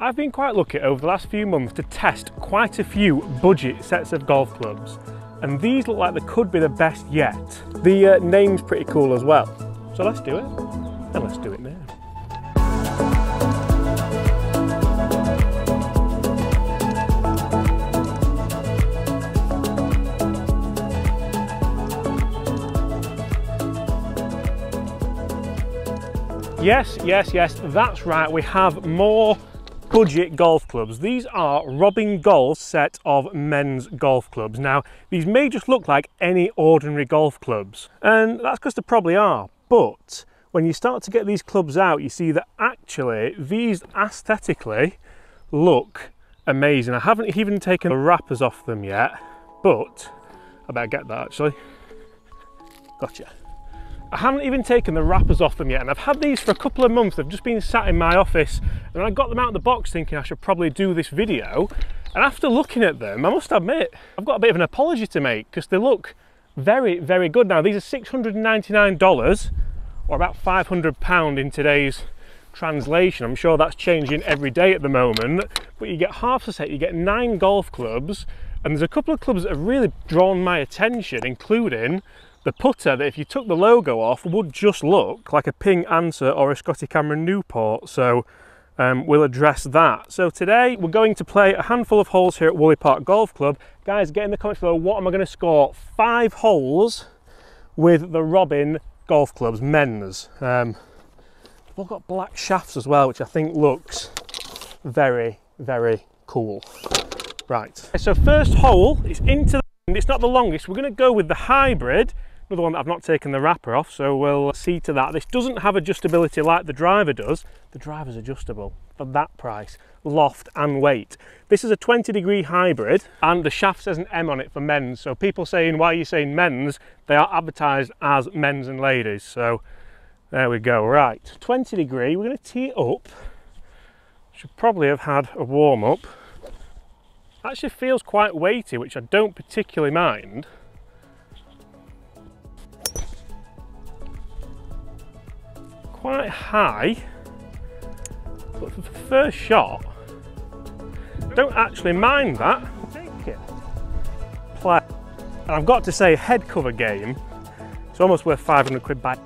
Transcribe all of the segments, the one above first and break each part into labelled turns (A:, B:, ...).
A: I've been quite lucky over the last few months to test quite a few budget sets of golf clubs, and these look like they could be the best yet. The name's pretty cool as well, so let's do it, and let's do it now. Yes, that's right, we have more budget golf clubs. These are Robin Golf's set of men's golf clubs. Now, these may just look like any ordinary golf clubs, and that's because they probably are, but when you start to get these clubs out, you see that actually these aesthetically look amazing. I haven't even taken the wrappers off them yet, but I better get that actually. Gotcha. I haven't even taken the wrappers off them yet, and I've had these for a couple of months. They've just been sat in my office, and I got them out of the box thinking I should probably do this video, and after looking at them, I must admit I've got a bit of an apology to make because they look very, very good. Now, these are $699 or about £500 in today's translation. I'm sure that's changing every day at the moment, but you get half a set, you get 9 golf clubs, and there's a couple of clubs that have really drawn my attention, including the putter that if you took the logo off would just look like a Ping Answer or a Scotty Cameron Newport, so we'll address that. So today we're going to play a handful of holes here at Woolley Park Golf Club. Guys, get in the comments below, what am I going to score? 5 holes with the Robin golf clubs, men's. They've all got black shafts as well, which I think looks very, very cool. Right, so first hole is into the, it's not the longest, we're going to go with the hybrid. Another one that I've not taken the wrapper off, so we'll see to that. This doesn't have adjustability like the driver does. The driver's adjustable for that price, loft and weight. This is a 20-degree hybrid, and the shaft says an M on it for men's. So people saying, why are you saying men's? They are advertised as men's and ladies. So there we go. Right, 20 degree, we're going to tee it up. Should probably have had a warm-up. Actually feels quite weighty, which I don't particularly mind. Quite high, but for the first shot, don't actually mind that. Take it. Play. And I've got to say, head cover game, it's almost worth 500 quid back.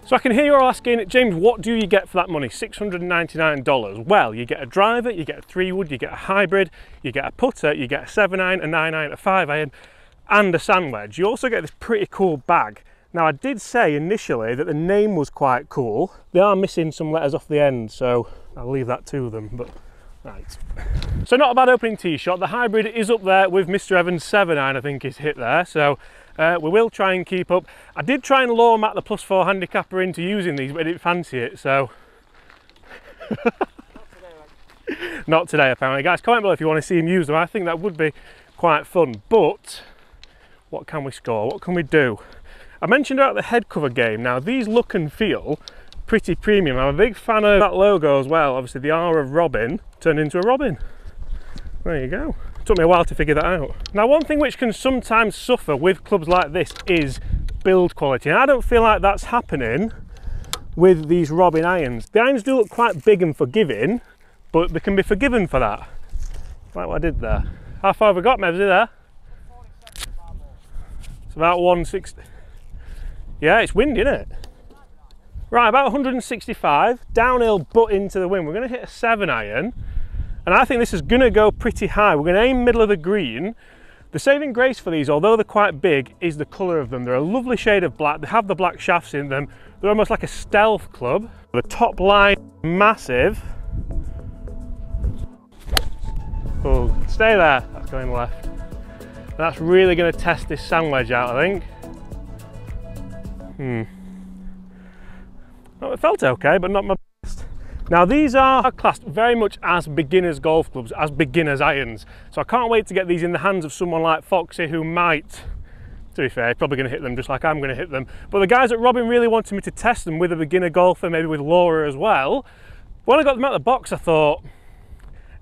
A: So I can hear you all asking, James, what do you get for that money? $699. Well, you get a driver, you get a 3-wood, you get a hybrid, you get a putter, you get a 7-iron, a 9-iron, a 5-iron, and a sand wedge. You also get this pretty cool bag. Now, I did say initially that the name was quite cool. They are missing some letters off the end, so I'll leave that to them, but right. So not a bad opening tee shot. The hybrid is up there with Mr. Evans' 7-iron, I think is hit there, so we will try and keep up. I did try and lure Matt, the +4 handicapper, into using these, but I didn't fancy it, so. Not today, apparently. Guys, comment below if you want to see him use them. I think that would be quite fun, but what can we score? What can we do? I mentioned about the head cover game. Now, these look and feel pretty premium. I'm a big fan of that logo as well. Obviously, the R of Robin turned into a Robin. There you go. It took me a while to figure that out. Now, one thing which can sometimes suffer with clubs like this is build quality. And I don't feel like that's happening with these Robin irons. The irons do look quite big and forgiving, but they can be forgiven for that. Like what I did there. How far have we got, Mevs, there? It's about 160. Yeah, it's windy, isn't it? Right, about 165, downhill but into the wind. We're going to hit a 7-iron, and I think this is going to go pretty high. We're going to aim middle of the green. The saving grace for these, although they're quite big, is the colour of them. They're a lovely shade of black. They have the black shafts in them. They're almost like a stealth club. The top line, massive. Oh, stay there. That's going left. And that's really going to test this sand wedge out, I think. Well, it felt okay, but not my best. Now, these are classed very much as beginners golf clubs, as beginners irons. So I can't wait to get these in the hands of someone like Foxy, who might, to be fair, probably going to hit them just like I'm going to hit them. But the guys at Robin really wanted me to test them with a beginner golfer, maybe with Laura as well. When I got them out of the box, I thought,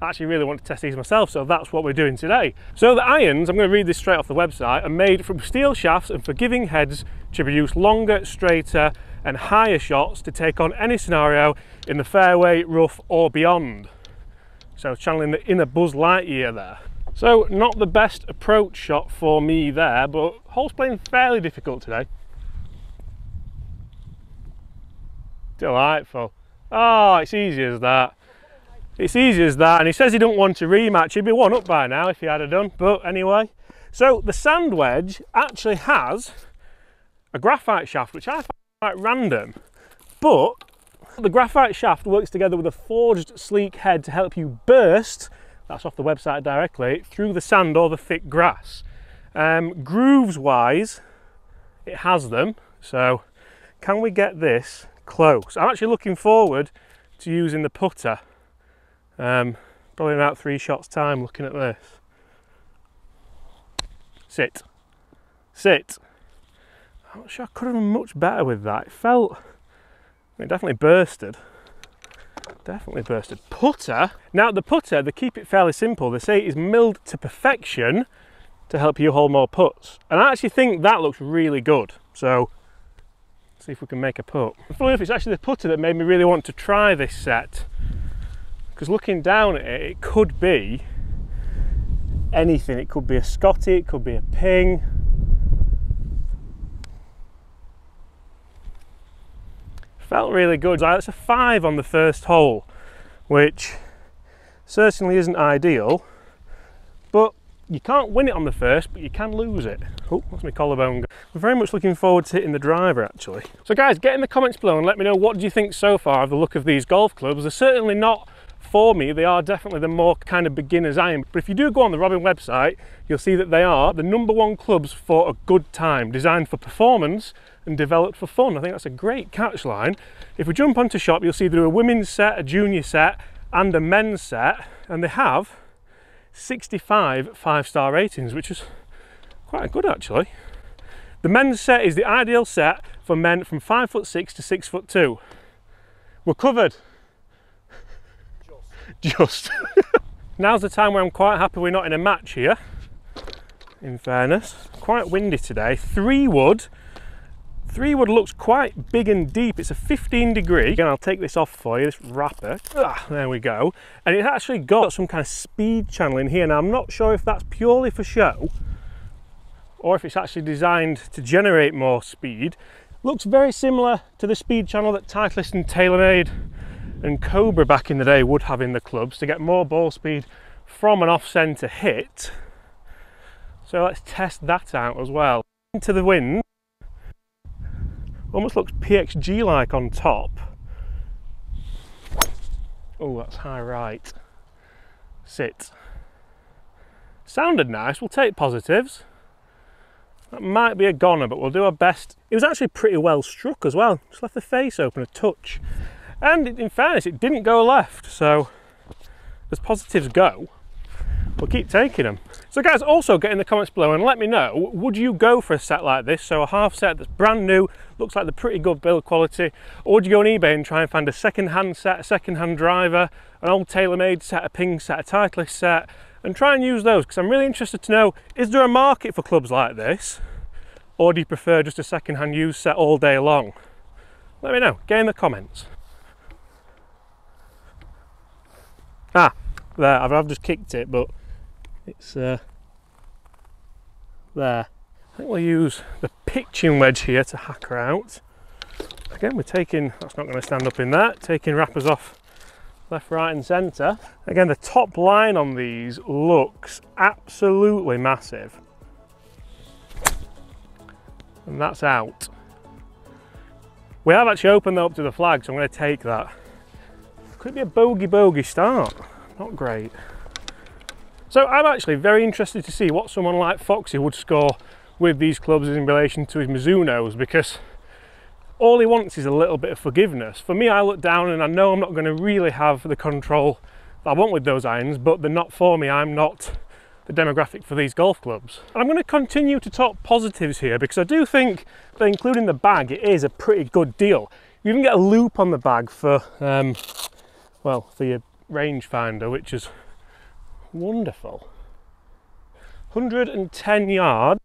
A: actually really want to test these myself, so that's what we're doing today. So the irons, I'm going to read this straight off the website, are made from steel shafts and forgiving heads to produce longer, straighter and higher shots to take on any scenario in the fairway, rough or beyond. So channeling the inner Buzz Lightyear there. So not the best approach shot for me there, but hole's playing fairly difficult today. Delightful. Oh, it's easy as that. It's easy as that, and he says he don't want a rematch. He'd be one up by now if he had done, but anyway. So the sand wedge actually has a graphite shaft, which I find quite random, but the graphite shaft works together with a forged sleek head to help you burst, that's off the website directly, through the sand or the thick grass. Grooves wise, it has them, so can we get this close? I'm actually looking forward to using the putter. Probably in about 3 shots time looking at this. Sit. Sit. I'm not sure I could have done much better with that. It definitely bursted. Definitely bursted. Putter. Now the putter, they keep it fairly simple. They say it is milled to perfection to help you hold more putts. And I actually think that looks really good. So, let's see if we can make a putt. Funny enough, it's actually the putter that made me really want to try this set. Because looking down at it, it could be anything. It could be a Scotty, it could be a ping. Felt really good. It's a 5 on the first hole, which certainly isn't ideal, but you can't win it on the first, but you can lose it. Oh, that's my collarbone. We're very much looking forward to hitting the driver, actually. So guys, get in the comments below and let me know, what do you think so far of the look of these golf clubs? They're certainly not for me. They are definitely the more kind of beginner's iron, but if you do go on the Robin website, you'll see that they are the #1 clubs for a good time, designed for performance and developed for fun. I think that's a great catch line. If we jump onto shop, you'll see there are a women's set, a junior set and a men's set, and they have 65 5-star ratings, which is quite good actually. The men's set is the ideal set for men from 5'6" to 6'2". We're covered. Just. Now's the time where I'm quite happy we're not in a match here, in fairness. Quite windy today. 3 wood looks quite big and deep. It's a 15 degree. Again, I'll take this off for you, this wrapper. There we go. And it's actually got some kind of speed channel in here. Now, I'm not sure if that's purely for show or if it's actually designed to generate more speed. Looks very similar to the speed channel that Titleist and Taylormade and Cobra back in the day would have in the clubs to get more ball speed from an off-centre hit. So let's test that out as well. Into the wind. Almost looks PXG like on top. Oh, that's high right. Sit. Sounded nice, we'll take positives. That might be a goner, but we'll do our best. It was actually pretty well struck as well. Just left the face open a touch. And in fairness, it didn't go left, so as positives go, we'll keep taking them. So guys, also get in the comments below and let me know, would you go for a set like this? So a half set that's brand new, looks like the pretty good build quality, or would you go on eBay and try and find a second-hand set, a second-hand driver, an old Taylormade set, a ping set, a Titleist set, and try and use those? Because I'm really interested to know, is there a market for clubs like this, or do you prefer just a second-hand used set all day long? Let me know, get in the comments. Ah, there, I've just kicked it, but it's there. I think we'll use the pitching wedge here to hack her out. Again, we're taking, that's not going to stand up in that, taking wrappers off left, right and centre. Again, the top line on these looks absolutely massive. And that's out. We have actually opened that up to the flag, so I'm going to take that. Could be a bogey start, not great. So I'm actually very interested to see what someone like Foxy would score with these clubs in relation to his Mizunos, because all he wants is a little bit of forgiveness. For me, I look down and I know I'm not going to really have the control that I want with those irons, but they're not for me. I'm not the demographic for these golf clubs. And I'm going to continue to talk positives here, because I do think that including the bag, it is a pretty good deal. You even get a loop on the bag for, well, for your rangefinder, which is Wonderful. 110 yards.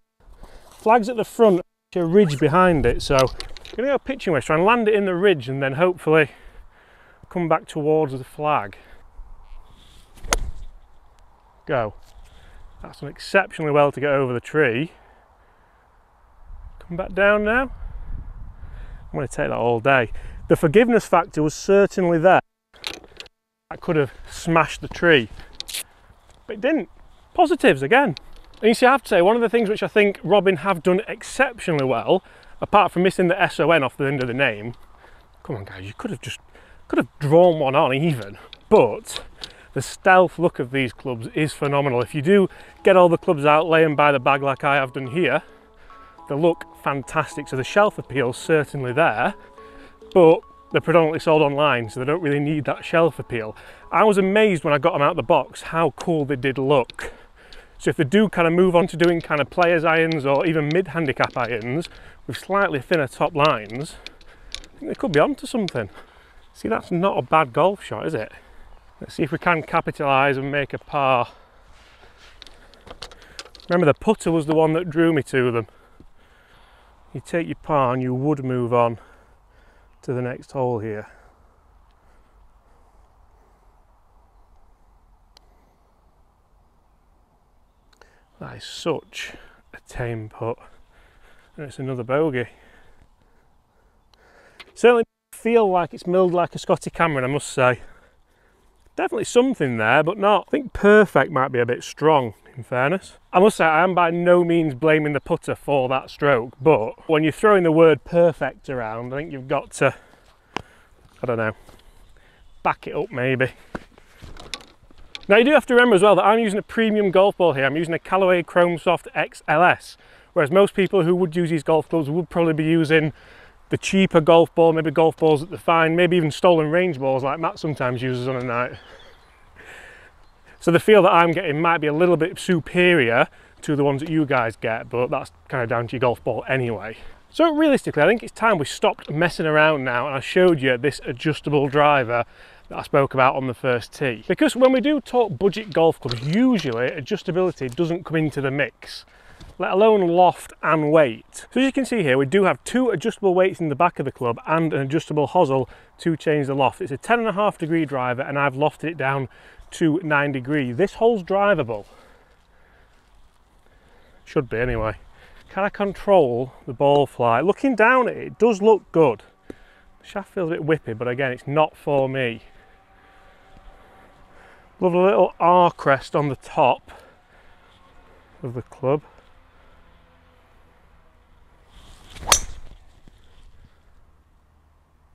A: Flags at the front, a ridge behind it, so I'm going to go pitching wedge, try and land it in the ridge and then hopefully come back towards the flag. Go. That's done exceptionally well to get over the tree. Come back down now. I'm going to take that all day. The forgiveness factor was certainly there. I could have smashed the tree, but it didn't. Positives again. And you see, I have to say, one of the things which I think Robin have done exceptionally well, apart from missing the SON off the end of the name, come on guys, you could have drawn one on even, but the stealth look of these clubs is phenomenal. If you do get all the clubs out, lay them by the bag like I have done here, they look fantastic. So the shelf appeal is certainly there, but they're predominantly sold online, so they don't really need that shelf appeal. I was amazed when I got them out of the box how cool they did look. So if they do kind of move on to doing kind of players irons or even mid-handicap irons with slightly thinner top lines, I think they could be onto something. See, that's not a bad golf shot, is it? Let's see if we can capitalise and make a par. Remember, the putter was the one that drew me to them. You take your par and you would move on to the next hole here. That is such a tame putt, and it's another bogey. Certainly feel like it's milled like a Scotty Cameron, I must say. Definitely something there, but not. I think perfect might be a bit strong, in fairness. I must say, I am by no means blaming the putter for that stroke, but when you're throwing the word perfect around, I think you've got to, I don't know, back it up maybe. Now you do have to remember as well that I'm using a premium golf ball here. I'm using a Callaway Chrome Soft XLS, whereas most people who would use these golf clubs would probably be using the cheaper golf ball, maybe golf balls that they find, maybe even stolen range balls like Matt sometimes uses on a night. So the feel that I'm getting might be a little bit superior to the ones that you guys get, but that's kind of down to your golf ball anyway. So realistically, I think it's time we stopped messing around now and I showed you this adjustable driver that I spoke about on the first tee. Because when we do talk budget golf clubs, usually adjustability doesn't come into the mix, let alone loft and weight. So as you can see here, we do have two adjustable weights in the back of the club and an adjustable hosel to change the loft. It's a 10.5 degree driver and I've lofted it down to 9 degrees. This hole's drivable. Should be anyway. Can I control the ball flight? Looking down at it, it does look good. The shaft feels a bit whippy, but again, it's not for me. Love a little R crest on the top of the club.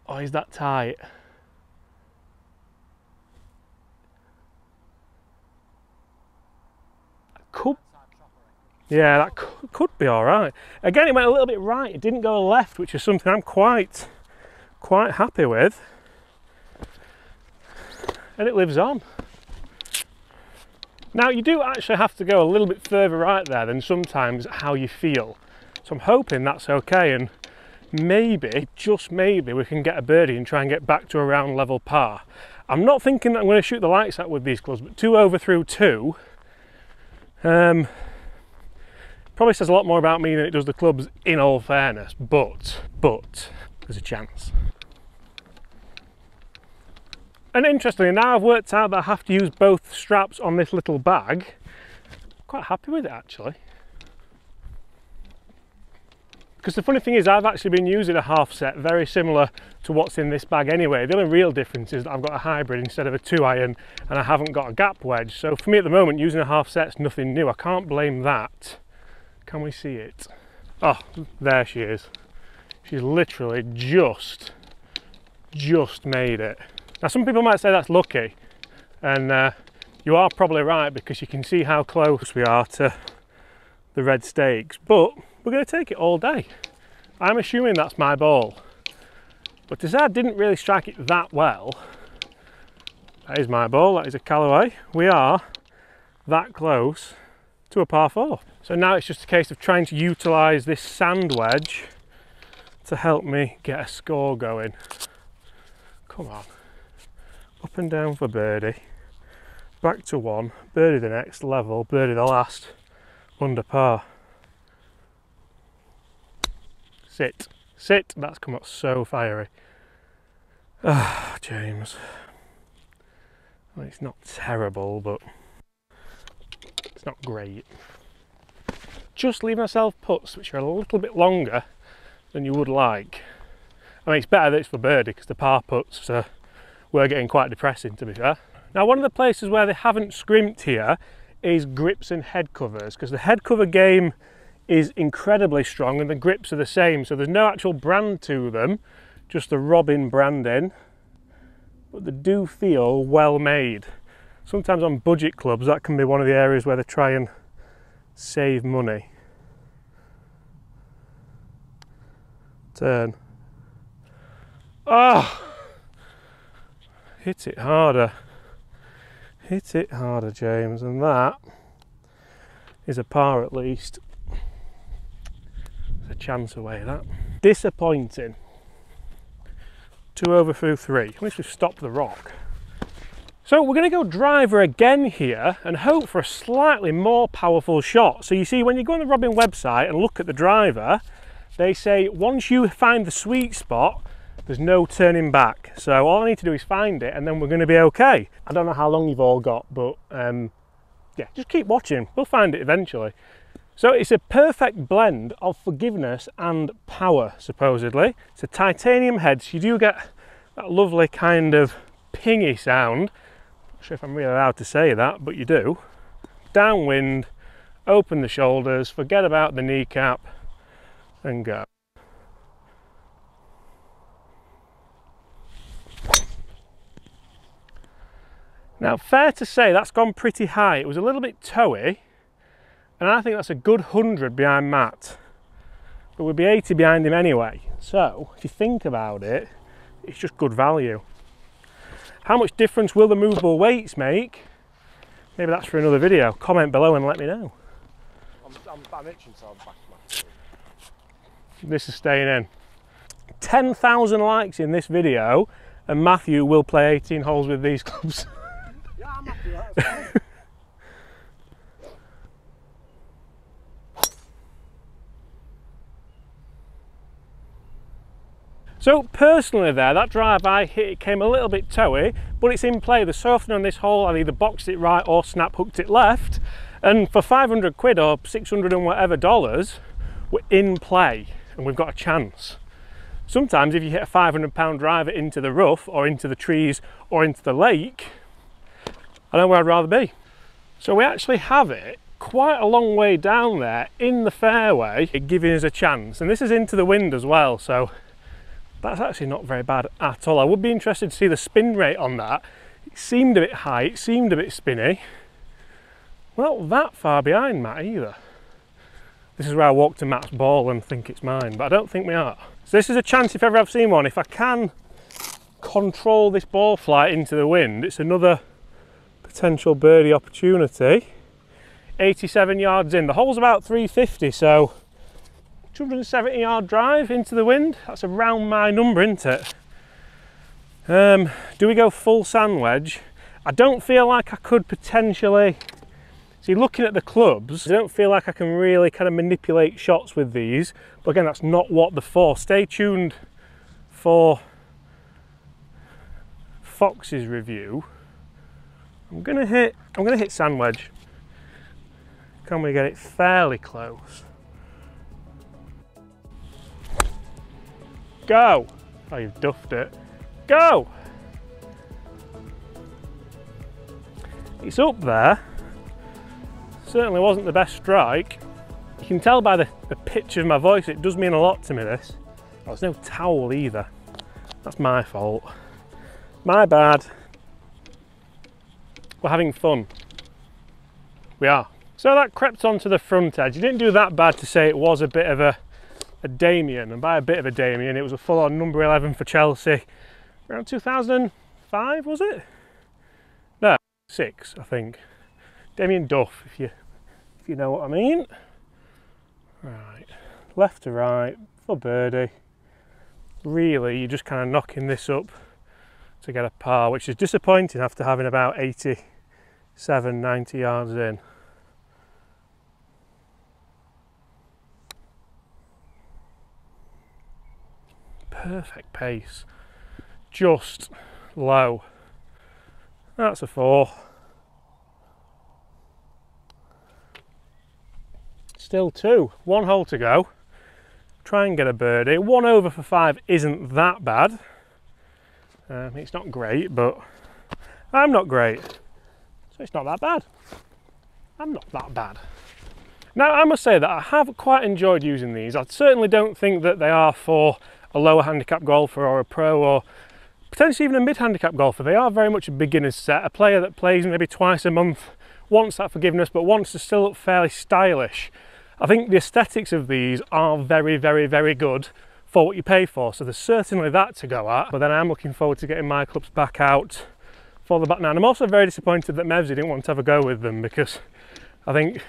A: Oh, is that tight? Yeah, that could be all right. Again, it went a little bit right. It didn't go left, which is something I'm quite happy with. And it lives on. Now, you do actually have to go a little bit further right there than sometimes how you feel. So I'm hoping that's okay, and maybe, just maybe, we can get a birdie and try and get back to around level par. I'm not thinking that I'm going to shoot the lights out with these clubs, but 2 over through 2 probably says a lot more about me than it does the clubs, in all fairness, but there's a chance. And interestingly, now I've worked out that I have to use both straps on this little bag. I'm quite happy with it actually. Because the funny thing is, I've actually been using a half set very similar to what's in this bag anyway. The only real difference is that I've got a hybrid instead of a 2-iron and I haven't got a gap wedge. So for me at the moment, using a half set's nothing new. I can't blame that. Can we see it? Oh, there she is. She's literally just made it. Now some people might say that's lucky, and you are probably right, because you can see how close we are to the red stakes, but we're going to take it all day. I'm assuming that's my ball, but to say I didn't really strike it that well, that is my ball, that is a Callaway. We are that close to a par 4. So now it's just a case of trying to utilise this sand wedge to help me get a score going. Come on. Up and down for birdie. Back to one, birdie the next, level, birdie the last, under par. Sit, sit, that's come out so fiery. Ah, James. Well, it's not terrible, but it's not great. Just leave myself putts which are a little bit longer than you would like. I mean, it's better that it's for birdie because the par putts were getting quite depressing, to be fair. Now, one of the places where they haven't scrimped here is grips and head covers, because the head cover game is incredibly strong and the grips are the same, so there's no actual brand to them, just the Robin branding, but they do feel well made. Sometimes on budget clubs that can be one of the areas where they try and save money. Turn. Oh! Hit it harder. Hit it harder, James, and that is a par at least. There's a chance away, that. Disappointing. 2 over through 3. At least we've stopped the rock. So we're going to go driver again here and hope for a slightly more powerful shot. So you see, when you go on the Robin website and look at the driver, they say once you find the sweet spot, there's no turning back. So all I need to do is find it and then we're going to be okay. I don't know how long you've all got, but yeah, just keep watching. We'll find it eventually. So it's a perfect blend of forgiveness and power, supposedly. It's a titanium head, so you do get that lovely kind of pingy sound. Not sure if I'm really allowed to say that, but you do. Downwind, open the shoulders, forget about the kneecap, and go. Now, fair to say that's gone pretty high. It was a little bit toey, and I think that's a good 100 behind Matt. But we'll be 80 behind him anyway. So, if you think about it, it's just good value. How much difference will the movable weights make? Maybe that's for another video. Comment below and let me know.
B: I'm itching, so I'm back to my...
A: This is staying in. 10,000 likes in this video, and Matthew will play 18 holes with these clubs.
B: Yeah, I'm happy with that.
A: So personally there, that drive I hit, it came a little bit toey, but it's in play. The so often on this hole I've either boxed it right or snap hooked it left, and for 500 quid or 600 and whatever dollars, we're in play and we've got a chance. Sometimes if you hit a 500-pound driver into the rough or into the trees or into the lake, I know where I'd rather be. So we actually have it quite a long way down there in the fairway, giving us a chance, and this is into the wind as well, so that's actually not very bad at all. I would be interested to see the spin rate on that. It seemed a bit high, it seemed a bit spinny. Well, not that far behind Matt either. This is where I walk to Matt's ball and think it's mine, but I don't think we are. So this is a chance if ever I've seen one. If I can control this ball flight into the wind, it's another potential birdie opportunity. 87 yards in. The hole's about 350, so 270 yard drive into the wind. That's around my number, isn't it? Do we go full sand wedge? I don't feel like I could potentially... See, looking at the clubs, I don't feel like I can really kind of manipulate shots with these. But again, that's not what they're for. Stay tuned for Fox's review. I'm gonna hit sand wedge. Can we get it fairly close? Go! Oh, you've duffed it. Go! It's up there. Certainly wasn't the best strike. You can tell by the pitch of my voice, it does mean a lot to me, this. Oh, there's no towel either. That's my fault. My bad. We're having fun. We are. So that crept onto the front edge. It didn't do that bad to say it was a bit of a Damien, and by a bit of a Damien, it was a full-on number 11 for Chelsea. Around 2005, was it? No, 6, I think. Damien Duff, if you know what I mean. Right, left to right for birdie. Really, you're just kind of knocking this up to get a par, which is disappointing after having about 80 90 yards in. Perfect pace, just low. That's a 4. Still 2, 1 hole to go. Try and get a birdie. 1 over for 5 isn't that bad. It's not great, but I'm not great, so it's not that bad. I'm not that bad. Now, I must say that I have quite enjoyed using these. I certainly don't think that they are for a lower handicap golfer or a pro or potentially even a mid-handicap golfer. They are very much a beginner's set, a player that plays maybe twice a month, wants that forgiveness but wants to still look fairly stylish. I think the aesthetics of these are very, very, very good for what you pay for, so there's certainly that to go at. But then I'm looking forward to getting my clubs back out for the back nine. I'm also very disappointed that Mevsy didn't want to have a go with them, because I think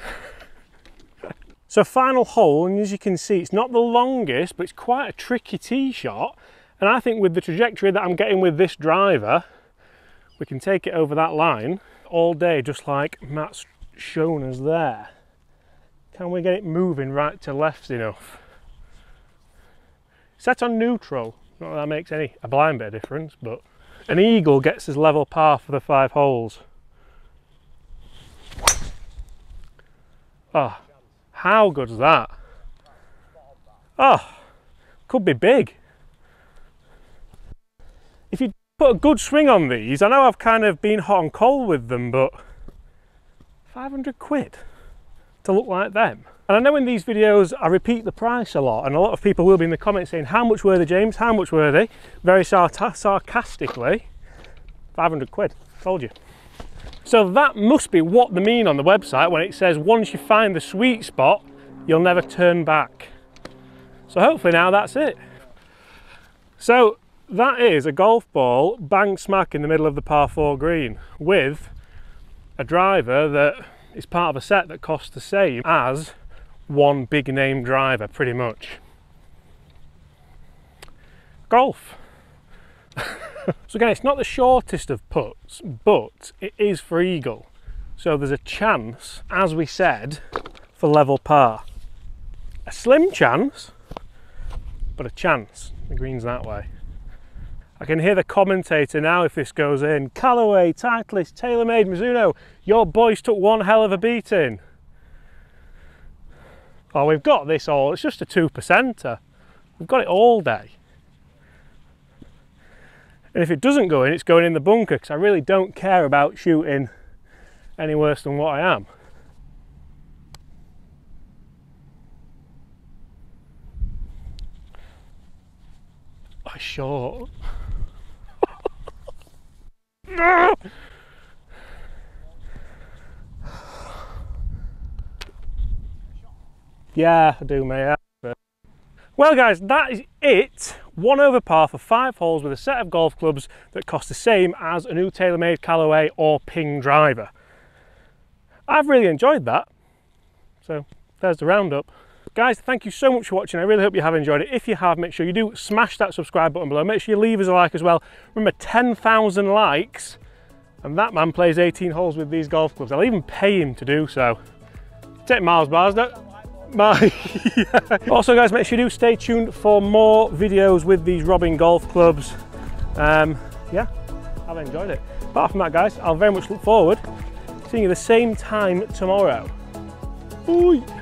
A: so. Final hole, and as you can see, it's not the longest, but it's quite a tricky tee shot. And I think with the trajectory that I'm getting with this driver, we can take it over that line all day, just like Matt's shown us there. Can we get it moving right to left enough? Set on neutral, not that that makes a blind bit of difference, but an eagle gets us level par for the 5 holes. Oh, how good's that? Oh, could be big. If you put a good swing on these, I know I've kind of been hot and cold with them, but 500 quid to look like them. And I know in these videos I repeat the price a lot, and a lot of people will be in the comments saying, how much were they, James? How much were they? Very sarcastically. 500 quid, told you. So that must be what they mean on the website when it says once you find the sweet spot, you'll never turn back. So hopefully now that's it. So that is a golf ball bang smack in the middle of the par 4 green with a driver that is part of a set that costs the same as one big name driver, pretty much. Golf. So again, it's not the shortest of putts, but it is for eagle. So there's a chance, as we said, for level par. A slim chance, but a chance. The green's that way. I can hear the commentator now if this goes in. Callaway, Titleist, Taylormade, Mizuno, your boys took one hell of a beating. Oh, we've got this all. It's just a 2%er. We've got it all day. And if it doesn't go in, it's going in the bunker, because I really don't care about shooting any worse than what I am. Oh, short. Yeah, I do, mate. Well guys, that is it. 1 over par for 5 holes with a set of golf clubs that cost the same as a new Taylormade Callaway or Ping driver. I've really enjoyed that. So there's the roundup. Guys, thank you so much for watching. I really hope you have enjoyed it. If you have, make sure you do smash that subscribe button below. Make sure you leave us a like as well. Remember, 10,000 likes and that man plays 18 holes with these golf clubs. I'll even pay him to do so. Take Mars bars, don't yeah. Also guys, make sure you do stay tuned for more videos with these robbing golf clubs. Yeah, I've enjoyed it. Apart from that guys, I'll very much look forward to seeing you the same time tomorrow. Bye.